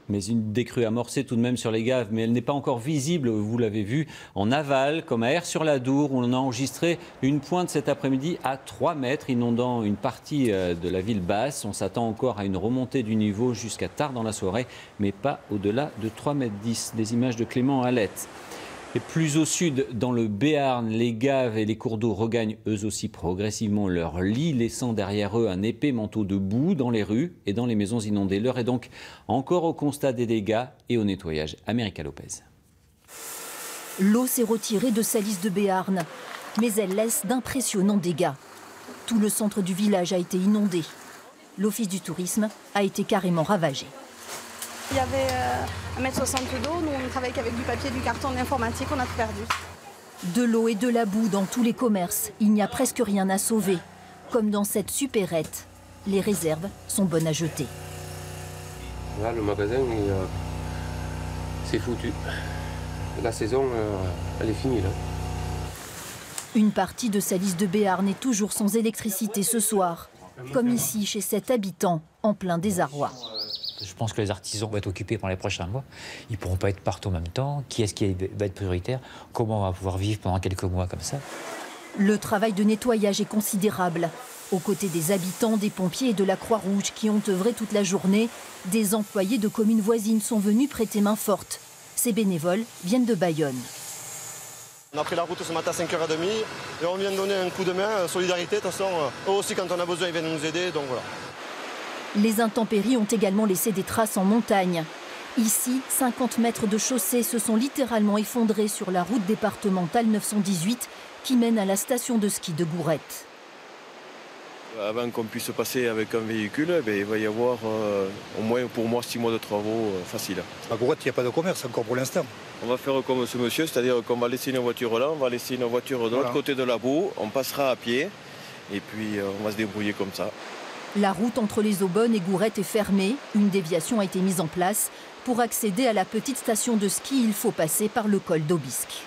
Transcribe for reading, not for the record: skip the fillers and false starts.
Mais une décrue amorcée tout de même sur les Gaves, mais elle n'est pas encore visible, vous l'avez vu, en aval, comme à Aire-sur-la-Dour, où on a enregistré une pointe cet après-midi à 3 mètres, inondant une partie de la ville basse. On s'attend encore à une remontée du niveau jusqu'à tard dans la soirée, mais pas au-delà de 3,10 mètres. Des images de Clément Hallette. Et plus au sud, dans le Béarn, les Gaves et les cours d'eau regagnent eux aussi progressivement leur lit, laissant derrière eux un épais manteau de boue dans les rues et dans les maisons inondées. L'heure est donc encore au constat des dégâts et au nettoyage. América Lopez. L'eau s'est retirée de Salis de Béarn, mais elle laisse d'impressionnants dégâts. Tout le centre du village a été inondé. L'office du tourisme a été carrément ravagé. Il y avait 1,60 m d'eau, nous on travaille qu'avec du papier, du carton, de l'informatique, on a tout perdu. De l'eau et de la boue dans tous les commerces, il n'y a presque rien à sauver. Comme dans cette supérette, les réserves sont bonnes à jeter. Là le magasin, c'est foutu. La saison, elle est finie là. Une partie de Salis de Béarn est toujours sans électricité ce soir, comme ici chez cet habitant en plein désarroi. Je pense que les artisans vont être occupés pendant les prochains mois. Ils ne pourront pas être partout en même temps. Qui est-ce qui va être prioritaire? Comment on va pouvoir vivre pendant quelques mois comme ça? Le travail de nettoyage est considérable. Aux côtés des habitants, des pompiers et de la Croix-Rouge qui ont œuvré toute la journée, des employés de communes voisines sont venus prêter main forte. Ces bénévoles viennent de Bayonne. On a pris la route ce matin à 5h30 et on vient de donner un coup de main, solidarité. De toute façon, eux aussi quand on a besoin, ils viennent nous aider, donc voilà. Les intempéries ont également laissé des traces en montagne. Ici, 50 mètres de chaussée se sont littéralement effondrés sur la route départementale 918 qui mène à la station de ski de Gourette. Avant qu'on puisse passer avec un véhicule, il va y avoir au moins pour moi 6 mois de travaux faciles. À Gourette, il n'y a pas de commerce encore pour l'instant. On va faire comme ce monsieur, c'est-à-dire qu'on va laisser nos voitures là, on va laisser nos voitures de l'autre côté de la boue, on passera à pied et puis on va se débrouiller comme ça. La route entre les Aubonnes et Gourette est fermée. Une déviation a été mise en place. Pour accéder à la petite station de ski, il faut passer par le col d'Aubisque.